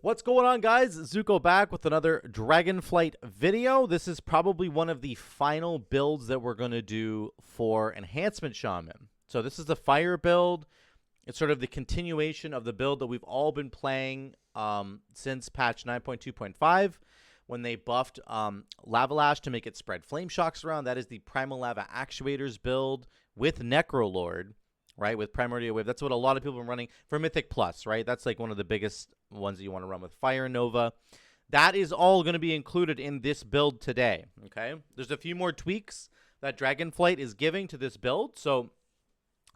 What's going on, guys? Zuko back with another Dragonflight video. This is probably one of the final builds that we're going to do for Enhancement Shaman. So this is the fire build. It's sort of the continuation of the build that we've all been playing since patch 9.2.5 when they buffed Lava Lash to make it spread flame shocks around. That is the Primal Lava Actuators build with Necrolord. Right, with Primordial Wave. That's what a lot of people have been running for Mythic Plus, right? That's like one of the biggest ones that you want to run with Fire Nova. That is all going to be included in this build today, okay? There's a few more tweaks that Dragonflight is giving to this build, so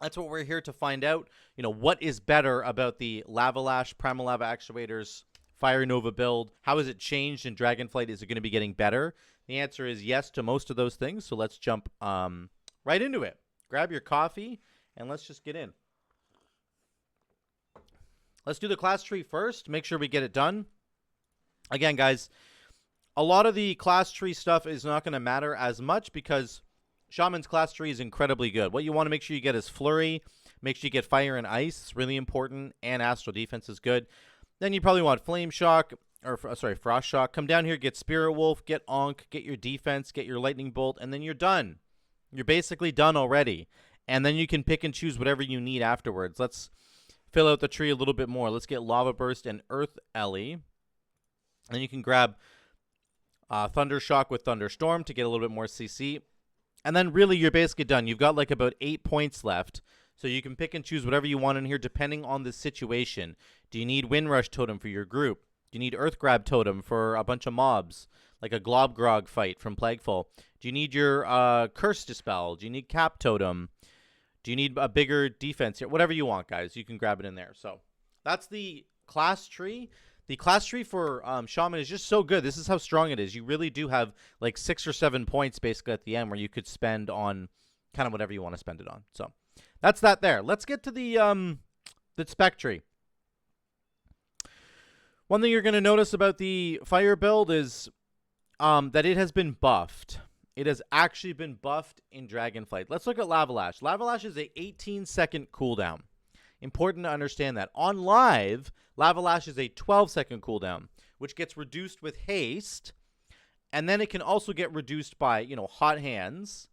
that's what we're here to find out. You know, what is better about the Lava Lash, Primal Lava Actuators, Fire Nova build? How has it changed in Dragonflight? Is it going to be getting better? The answer is yes to most of those things, so let's jump right into it. Grab your coffee. And let's just get in. Let's do the class tree first. Make sure we get it done. Again, guys, a lot of the class tree stuff is not going to matter as much because Shaman's class tree is incredibly good. What you want to make sure you get is Flurry. Make sure you get Fire and Ice. It's really important. And Astral Defense is good. Then you probably want Flame Shock. Or, sorry, Frost Shock. Come down here, get Spirit Wolf, get Onk, get your Defense, get your Lightning Bolt, and then you're done. You're basically done already. And then you can pick and choose whatever you need afterwards. Let's fill out the tree a little bit more. Let's get Lava Burst and Earth Ellie. Then you can grab Thunder Shock with Thunderstorm to get a little bit more CC. And then really you're basically done. You've got like about 8 points left. So you can pick and choose whatever you want in here depending on the situation. Do you need Windrush Totem for your group? Do you need Earth Grab Totem for a bunch of mobs? Like a Globgrog fight from Plagueful? Do you need your Curse Dispel? Do you need Cap Totem? Do you need a bigger defense here? Whatever you want, guys. You can grab it in there. So that's the class tree. The class tree for Shaman is just so good. This is how strong it is. You really do have like 6 or 7 points basically at the end where you could spend on kind of whatever you want to spend it on. So that's that there. Let's get to the Spec Tree. One thing you're going to notice about the fire build is that it has been buffed. It has actually been buffed in Dragonflight. Let's look at Lava Lash. Lava Lash is a 18-second cooldown. Important to understand that. On live, Lava Lash is a 12-second cooldown, which gets reduced with haste, and then it can also get reduced by, you know, Hot Hands,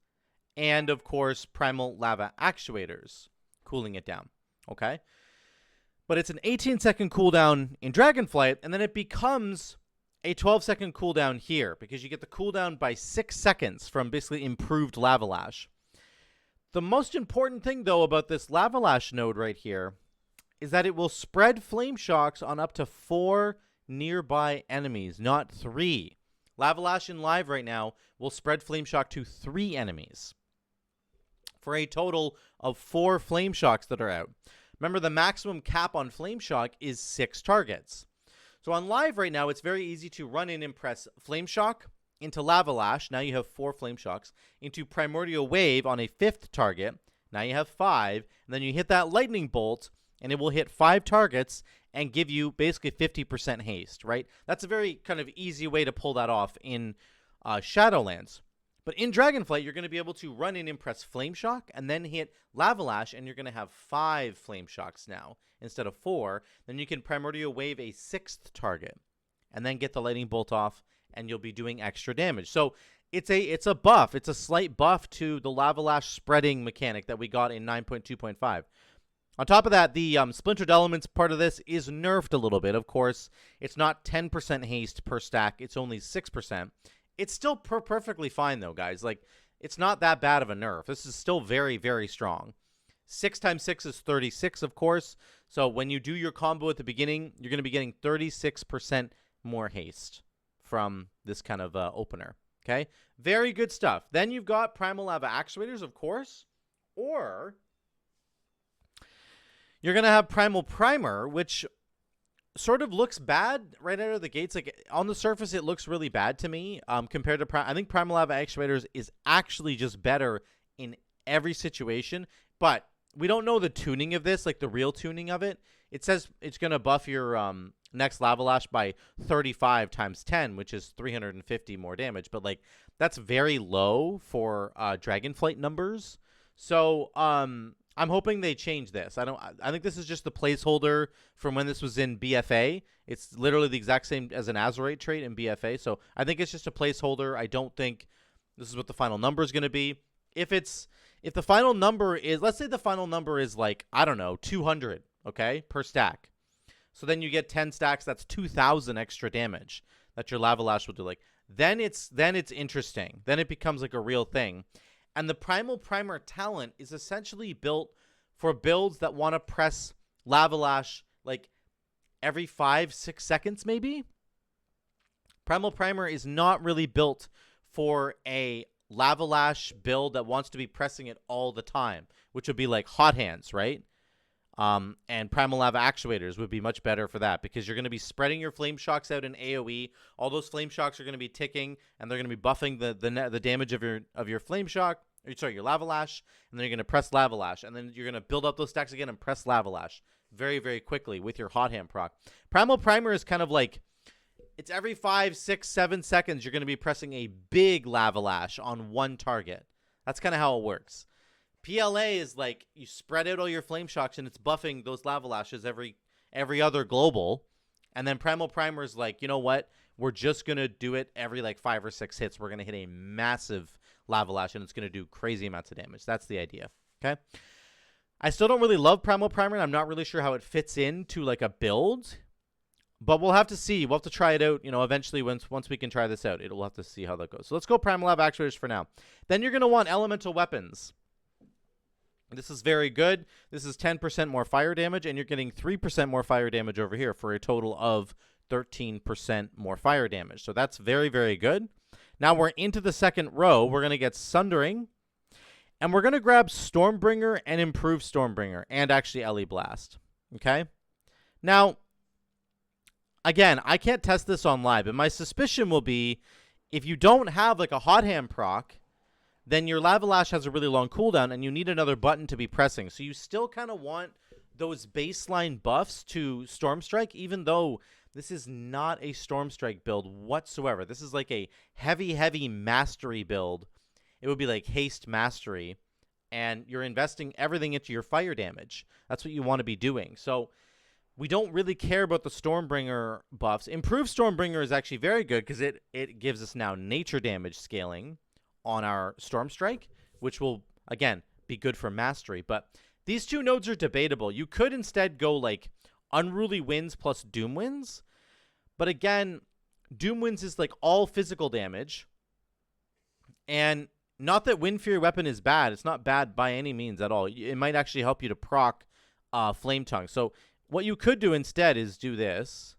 and of course, Primal Lava Actuators, cooling it down. Okay? But it's an 18-second cooldown in Dragonflight, and then it becomes a 12-second cooldown here because you get the cooldown by 6 seconds from basically improved Lava Lash. The most important thing, though, about this Lava Lash node right here is that it will spread Flame Shocks on up to 4 nearby enemies, not 3. Lava Lash in live right now will spread Flame Shock to 3 enemies for a total of 4 Flame Shocks that are out. Remember, the maximum cap on Flame Shock is 6 targets. So on live right now, it's very easy to run in and press Flame Shock into Lava Lash. Now you have 4 Flame Shocks. Into Primordial Wave on a 5th target. Now you have 5. And then you hit that Lightning Bolt, and it will hit 5 targets and give you basically 50% haste, right? That's a very kind of easy way to pull that off in Shadowlands. But in Dragonflight, you're going to be able to run in and press Flame Shock and then hit Lava Lash, and you're going to have 5 Flame Shocks now instead of 4. Then you can Primordial Wave a 6th target and then get the Lightning Bolt off, and you'll be doing extra damage. So it's a buff. It's a slight buff to the Lava Lash spreading mechanic that we got in 9.2.5. On top of that, the Splintered Elements part of this is nerfed a little bit. Of course, it's not 10% haste per stack. It's only 6%. It's still perfectly fine, though, guys. Like, it's not that bad of a nerf. This is still very, very strong. 6 times 6 is 36, of course. So when you do your combo at the beginning, you're going to be getting 36% more haste from this kind of opener. Okay? Very good stuff. Then you've got Primal Lava Actuators, of course. Or you're going to have Primal Primer, which sort of looks bad right out of the gates. Like, on the surface, it looks really bad to me compared to I think Primal Lava Actuators is actually just better in every situation. But we don't know the tuning of this, like the real tuning of it. It says it's going to buff your next Lava Lash by 35 times 10, which is 350 more damage. But, like, that's very low for Dragonflight numbers. So I'm hoping they change this. I think this is just the placeholder from when this was in BFA. It's literally the exact same as an Azurite trait in BFA. So I think it's just a placeholder. I don't think this is what the final number is going to be. If the final number is, let's say the final number is like, I don't know, 200, okay, per stack. So then you get 10 stacks. That's 2,000 extra damage that your Lava Lash will do. Like, then it's interesting. Then it becomes like a real thing. And the Primal Primer talent is essentially built for builds that want to press Lava Lash like every 5-6 seconds, maybe. Primal Primer is not really built for a Lava Lash build that wants to be pressing it all the time, which would be like Hot Hands, right? And Primal Lava Actuators would be much better for that, because you're going to be spreading your Flame Shocks out in AoE. All those Flame Shocks are going to be ticking, and they're going to be buffing the damage of your Flame Shock. Sorry, your Lava Lash, and then you're going to press Lava Lash, and then you're going to build up those stacks again and press Lava Lash very, very quickly with your Hot Hand proc. Primal Primer is kind of like, it's every 5, 6, 7 seconds you're going to be pressing a big Lava Lash on one target. That's kind of how it works. PLA is like you spread out all your Flame Shocks and it's buffing those Lava Lashes every other global. And then Primal Primer is like, you know what? We're just going to do it every like 5 or 6 hits. We're going to hit a massive Lava Lash and it's going to do crazy amounts of damage. That's the idea. Okay. I still don't really love Primal Primer, and I'm not really sure how it fits into like a build. But we'll have to see. We'll have to try it out, eventually once we can try this out. We'll have to see how that goes. So let's go Primal Lava Actuators for now. Then you're going to want Elemental Weapons. This is very good. This is 10% more fire damage, and you're getting 3% more fire damage over here for a total of 13% more fire damage. So that's very, very good. Now we're into the second row. We're going to get Sundering, and we're going to grab Stormbringer and improve Stormbringer, and actually Ellie Blast. Okay? Now, again, I can't test this on live, but my suspicion will be if you don't have like a Hot Hand proc, then your Lava Lash has a really long cooldown, and you need another button to be pressing. So you still kind of want those baseline buffs to Storm Strike, even though this is not a Storm Strike build whatsoever. This is like a heavy, heavy Mastery build. It would be like Haste Mastery, and you're investing everything into your fire damage. That's what you want to be doing. So we don't really care about the Stormbringer buffs. Improved Stormbringer is actually very good because it gives us now nature damage scaling on our Storm Strike, which will, again, be good for Mastery. But these two nodes are debatable. You could instead go like Unruly Winds plus Doomwinds. But again, Doomwinds is like all physical damage. And not that Wind Fury Weapon is bad. It's not bad by any means at all. It might actually help you to proc Flame Tongue. So what you could do instead is do this.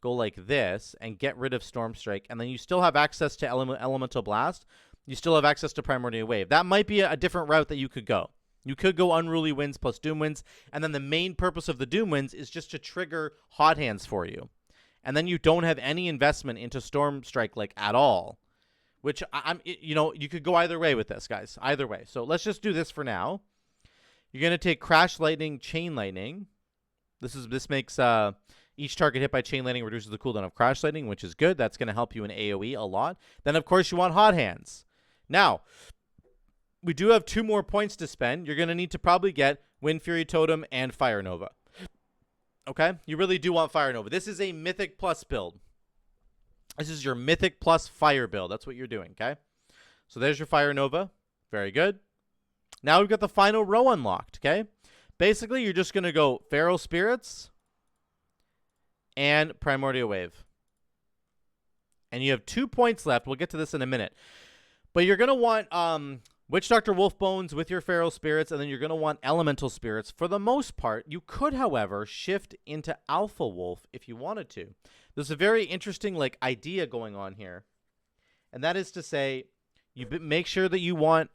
Go like this and get rid of Storm Strike, and then you still have access to Elemental Blast. You still have access to Primordial Wave. That might be a different route that you could go. You could go Unruly Winds plus Doomwinds, and then the main purpose of the Doomwinds is just to trigger Hot Hands for you. And then you don't have any investment into Storm Strike like at all, which you could go either way with this, guys. Either way. So let's just do this for now. You're going to take Crash Lightning, Chain Lightning. This makes each target hit by Chain Lightning reduces the cooldown of Crash Lightning, which is good. That's going to help you in AoE a lot. Then, of course, you want Hot Hands. Now, we do have 2 more points to spend. You're going to need to probably get Wind Fury Totem and Fire Nova. Okay? You really do want Fire Nova. This is a Mythic Plus build. This is your Mythic Plus Fire build. That's what you're doing, okay? So there's your Fire Nova. Very good. Now we've got the final row unlocked, okay? Basically, you're just going to go Feral Spirits and Primordial Wave. And you have 2 points left. We'll get to this in a minute. But you're going to want Witch Doctor Wolf Bones with your Feral Spirits, and then you're going to want Elemental Spirits. For the most part, you could, however, shift into Alpha Wolf if you wanted to. There's a very interesting idea going on here. And that is to say, you make sure that you want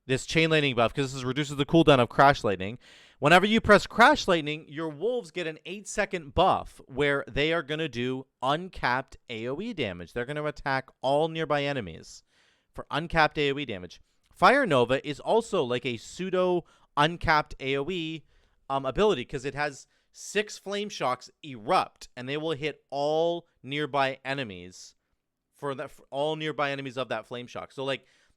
this Chain Lightning buff, because this reduces the cooldown of Crash Lightning. Whenever you press Crash Lightning, your wolves get an 8-second buff where they are going to do uncapped AoE damage. They're going to attack all nearby enemies for uncapped AoE damage. Fire Nova is also like a pseudo uncapped AoE ability, because it has 6 Flame Shocks erupt, and they will hit all nearby enemies for all nearby enemies of that Flame Shock. So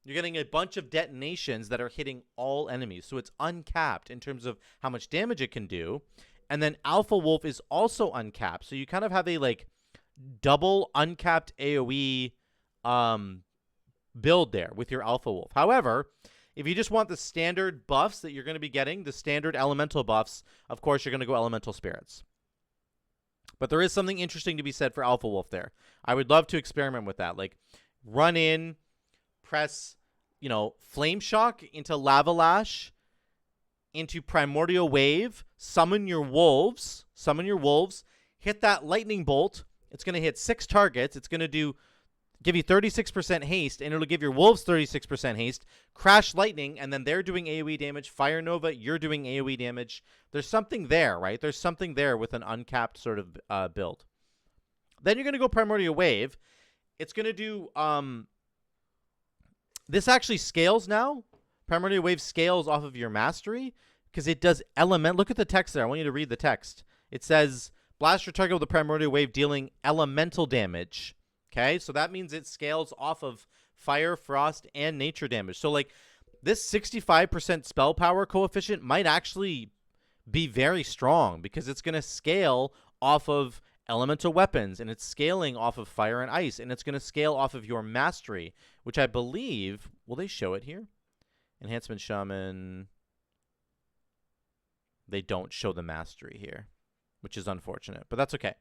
You're getting a bunch of detonations that are hitting all enemies. So it's uncapped in terms of how much damage it can do. And then Alpha Wolf is also uncapped. So you kind of have a like double uncapped AoE build there with your Alpha Wolf. However, if you just want the standard buffs that you're going to be getting, the standard elemental buffs, of course, you're going to go Elemental Spirits. But there is something interesting to be said for Alpha Wolf there. I would love to experiment with that. Like, run in, press, you know, Flame Shock into Lava Lash, into Primordial Wave, summon your wolves, hit that Lightning Bolt. It's going to hit 6 targets. It's going to give you 36% haste, and it'll give your wolves 36% haste. Crash Lightning, and then they're doing AoE damage. Fire Nova, you're doing AoE damage. There's something there, right? There's something there with an uncapped sort of build. Then you're going to go Primordial Wave. It's going to do... this actually scales now. Primordial Wave scales off of your mastery because it does element. Look at the text there. I want you to read the text. It says, blast your target with a Primordial Wave dealing elemental damage. Okay, so that means it scales off of fire, frost, and nature damage. So, like, this 65% spell power coefficient might actually be very strong because it's going to scale off of elemental weapons, and it's scaling off of fire and ice, and it's going to scale off of your mastery, which I believe, will they show it here? Enhancement Shaman. They don't show the mastery here, which is unfortunate, but that's okay.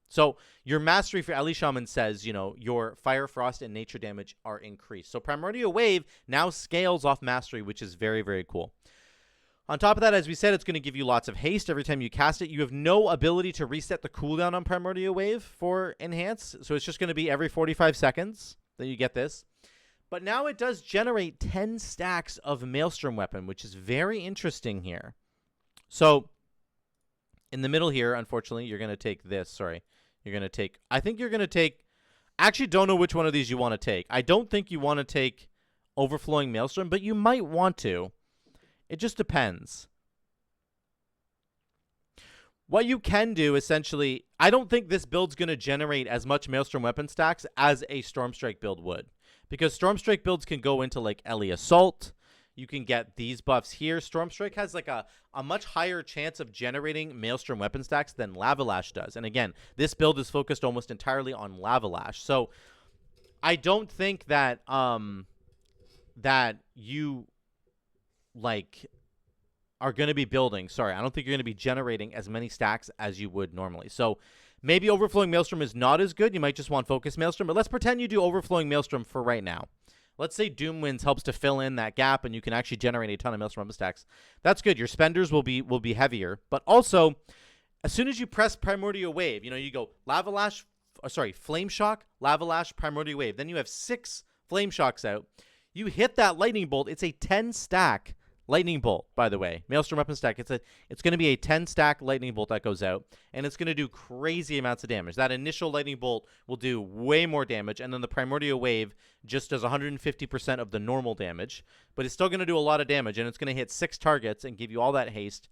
So your mastery for Ellie Shaman says, you know, your fire, frost, and nature damage are increased. So Primordial Wave now scales off mastery, which is very, very cool. On top of that, as we said, it's going to give you lots of haste every time you cast it. You have no ability to reset the cooldown on Primordial Wave for Enhance, so it's just going to be every 45 seconds that you get this. But now it does generate 10 stacks of Maelstrom Weapon, which is very interesting here. So in the middle here, unfortunately, you're going to take this. Sorry. You're going to take... I think you're going to take... I actually don't know which one of these you want to take. I don't think you want to take Overflowing Maelstrom, but you might want to. It just depends. What you can do, essentially... I don't think this build's going to generate as much Maelstrom weapon stacks as a Stormstrike build would. Because Stormstrike builds can go into, like, Ellie Assault. You can get these buffs here. Stormstrike has like a much higher chance of generating Maelstrom weapon stacks than Lava Lash does. And again, this build is focused almost entirely on Lava Lash. So I don't think that that you like are going to be building. Sorry, I don't think you're going to be generating as many stacks as you would normally. So maybe Overflowing Maelstrom is not as good. You might just want Focus Maelstrom. But let's pretend you do Overflowing Maelstrom for right now. Let's say Doomwinds helps to fill in that gap, and you can actually generate a ton of Maelstrom weapon stacks. That's good. Your spenders will be heavier. But also, as soon as you press Primordial Wave, you know, you go Lava Lash, Flame Shock, Lava Lash, Primordial Wave. Then you have 6 Flame Shocks out. You hit that Lightning Bolt. It's a 10-stack Lightning Bolt, by the way. Maelstrom weapon stack. It's going to be a 10-stack Lightning Bolt that goes out, and it's going to do crazy amounts of damage. That initial Lightning Bolt will do way more damage, and then the Primordial Wave just does 150% of the normal damage, but it's still going to do a lot of damage, and it's going to hit 6 targets and give you all that haste.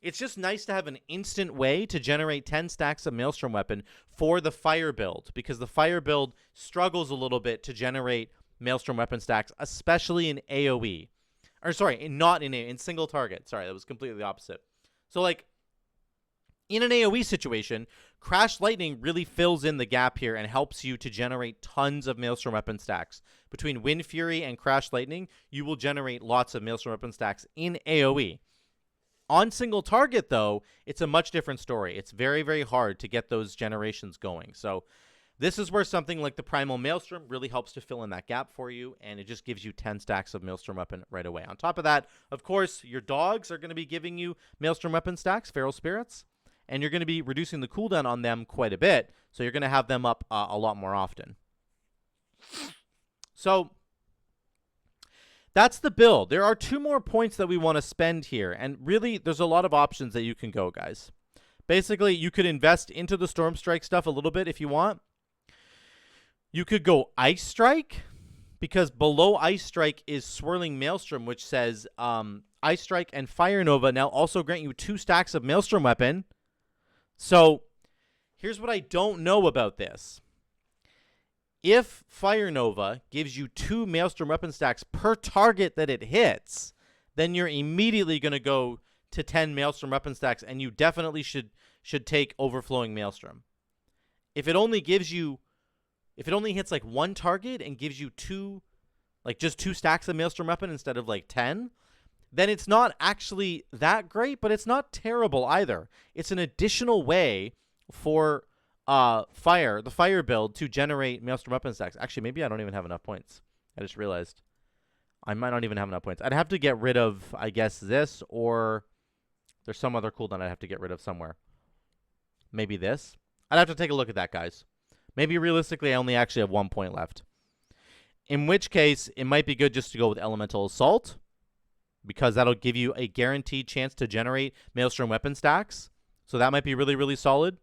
It's just nice to have an instant way to generate 10 stacks of Maelstrom weapon for the fire build, because the fire build struggles a little bit to generate Maelstrom weapon stacks, especially in AoE. Or sorry, not in single target. Sorry, that was completely the opposite. So like in an AoE situation, Crash Lightning really fills in the gap here and helps you to generate tons of Maelstrom weapon stacks. Between Wind Fury and Crash Lightning, you will generate lots of Maelstrom weapon stacks in AoE. On single target, though, it's a much different story. It's very, very hard to get those generations going. So this is where something like the Primal Maelstrom really helps to fill in that gap for you, and it just gives you 10 stacks of Maelstrom weapon right away. On top of that, of course, your dogs are going to be giving you Maelstrom weapon stacks, Feral Spirits, and you're going to be reducing the cooldown on them quite a bit, so you're going to have them up a lot more often. So that's the build. There are 2 more points that we want to spend here, and really there's a lot of options that you can go, guys. Basically, you could invest into the Stormstrike stuff a little bit if you want. You could go Ice Strike, because below Ice Strike is Swirling Maelstrom, which says Ice Strike and Fire Nova now also grant you 2 stacks of Maelstrom weapon. So here's what I don't know about this. If Fire Nova gives you 2 Maelstrom weapon stacks per target that it hits, then you're immediately going to go to 10 Maelstrom weapon stacks, and you definitely should take Overflowing Maelstrom. If it only hits like 1 target and gives you just 2 stacks of Maelstrom weapon instead of like 10, then it's not actually that great, but it's not terrible either. It's an additional way for the fire build to generate Maelstrom weapon stacks. Actually, maybe I don't even have enough points. I just realized I might not even have enough points. I'd have to get rid of, I guess, this, or there's some other cooldown I'd have to get rid of somewhere. Maybe this. I'd have to take a look at that, guys. Maybe realistically, I only actually have 1 point left. In which case, it might be good just to go with Elemental Assault, because that'll give you a guaranteed chance to generate Maelstrom weapon stacks. So that might be really, really solid.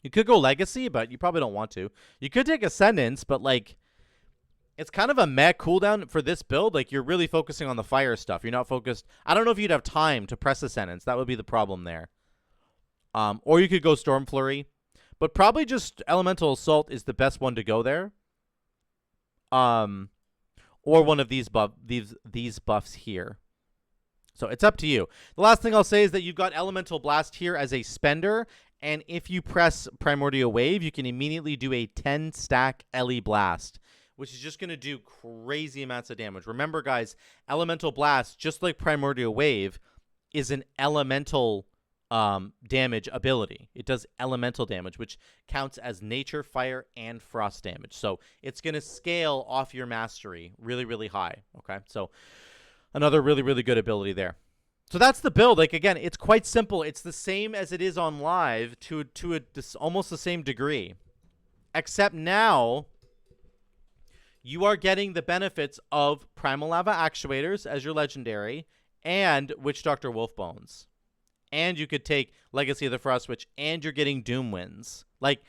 You could go Legacy, but you probably don't want to. You could take Ascendance, but like, it's kind of a meh cooldown for this build. Like, you're really focusing on the fire stuff. You're not focused. I don't know if you'd have time to press Ascendance. That would be the problem there. Or you could go Storm Flurry, but probably just Elemental Assault is the best one to go there. Or one of these buffs here. So it's up to you. The last thing I'll say is that you've got Elemental Blast here as a spender, and if you press Primordial Wave, you can immediately do a 10-stack Ele Blast, which is just going to do crazy amounts of damage. Remember, guys, Elemental Blast, just like Primordial Wave, is an elemental damage ability. It does elemental damage, which counts as nature, fire, and frost damage. So it's going to scale off your mastery really, really high. Okay, so another really, really good ability there. So that's the build. Like, again, it's quite simple. It's the same as it is on live to almost the same degree, except now you are getting the benefits of Primal Lava Actuators as your legendary and Witch Doctor Wolfbones. And you could take Legacy of the Frost Witch, and you're getting Doomwinds. Like,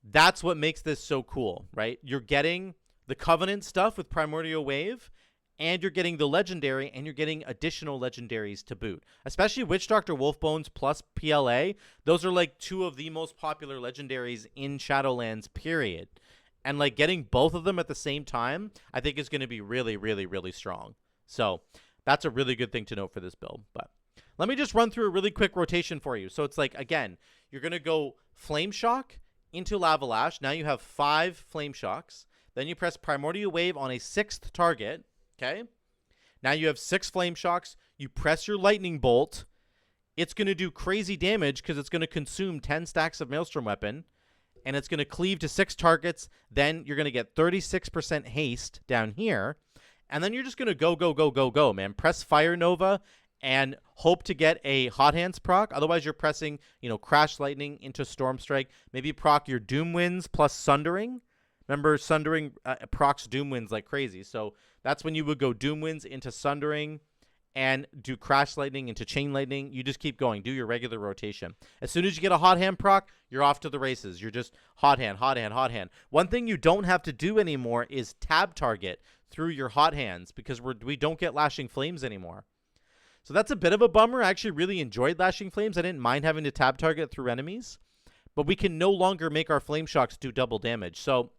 that's what makes this so cool, right? You're getting the Covenant stuff with Primordial Wave, and you're getting the legendary, and you're getting additional legendaries to boot. Especially Witch Doctor Wolfbones plus PLA. Those are like 2 of the most popular legendaries in Shadowlands, period. And like getting both of them at the same time, I think is going to be really, really, really strong. So that's a really good thing to note for this build. But let me just run through a really quick rotation for you. So it's like, again, you're going to go Flame Shock into Lava Lash. Now you have 5 Flame Shocks. Then you press Primordial Wave on a 6th target. Okay. Now you have 6 Flame Shocks. You press your Lightning Bolt. It's going to do crazy damage because it's going to consume 10 stacks of Maelstrom Weapon. And it's going to cleave to 6 targets. Then you're going to get 36% haste down here. And then you're just going to go, go, go, go, go, man. Press Fire Nova and hope to get a Hot Hands proc. Otherwise, you're pressing, Crash Lightning into Storm Strike. Maybe proc your Doomwinds plus Sundering. Remember, Sundering procs Doomwinds like crazy. So that's when you would go Doomwinds into Sundering and do Crash Lightning into Chain Lightning. You just keep going. Do your regular rotation. As soon as you get a Hot Hand proc, you're off to the races. You're just Hot Hand, Hot Hand, Hot Hand. One thing you don't have to do anymore is tab target through your Hot Hands because we don't get Lashing Flames anymore. So that's a bit of a bummer. I actually really enjoyed Lashing Flames. I didn't mind having to tab target through enemies. But we can no longer make our Flame Shocks do double damage. So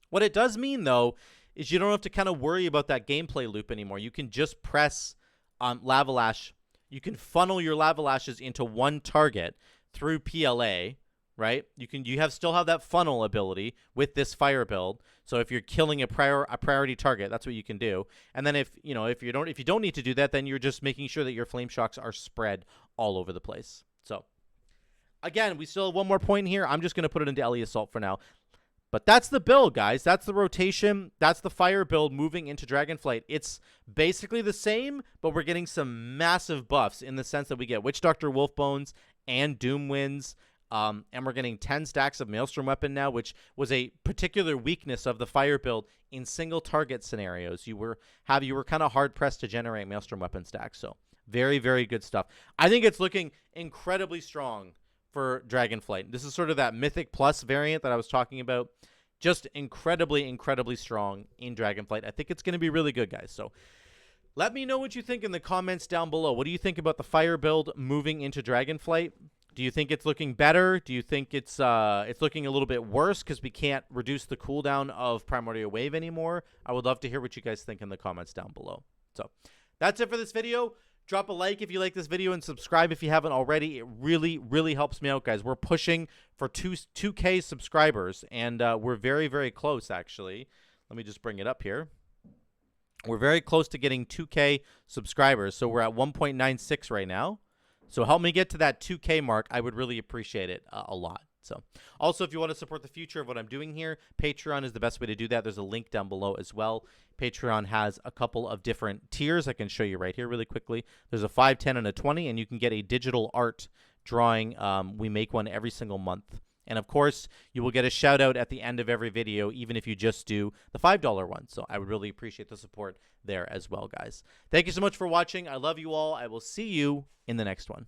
what it does mean, though, is you don't have to kind of worry about that gameplay loop anymore. You can just press Lava Lash. You can funnel your Lava Lashes into one target through PLA, right? You still have that funnel ability with this fire build. So if you're killing a priority target, that's what you can do. And then if you don't need to do that, then you're just making sure that your Flame Shocks are spread all over the place. So again, we still have one more point here. I'm just going to put it into Ele Assault for now. But that's the build, guys. That's the rotation. That's the fire build moving into Dragonflight. It's basically the same, but we're getting some massive buffs in the sense that we get Witch Doctor Wolfbones and Doomwinds. And we're getting 10 stacks of Maelstrom Weapon now, which was a particular weakness of the fire build in single target scenarios. You were kind of hard pressed to generate Maelstrom Weapon stacks. So very, very good stuff. I think it's looking incredibly strong for Dragonflight. This is sort of that Mythic Plus variant that I was talking about. Just incredibly, incredibly strong in Dragonflight. I think it's going to be really good, guys. So let me know what you think in the comments down below. What do you think about the fire build moving into Dragonflight? Do you think it's looking better? Do you think it's looking a little bit worse because we can't reduce the cooldown of Primordial Wave anymore? I would love to hear what you guys think in the comments down below. So that's it for this video. Drop a like if you like this video and subscribe if you haven't already. It really, really helps me out, guys. We're pushing for 2K subscribers, and we're very, very close, actually. Let me just bring it up here. We're very close to getting 2K subscribers, so we're at 1.96 right now. So help me get to that 2K mark. I would really appreciate it a lot. So also, if you want to support the future of what I'm doing here, Patreon is the best way to do that. There's a link down below as well. Patreon has a couple of different tiers. I can show you right here really quickly. There's a 5, 10, and a 20, and you can get a digital art drawing. We make one every single month. And, of course, you will get a shout-out at the end of every video, even if you just do the $5 one. So I would really appreciate the support there as well, guys. Thank you so much for watching. I love you all. I will see you in the next one.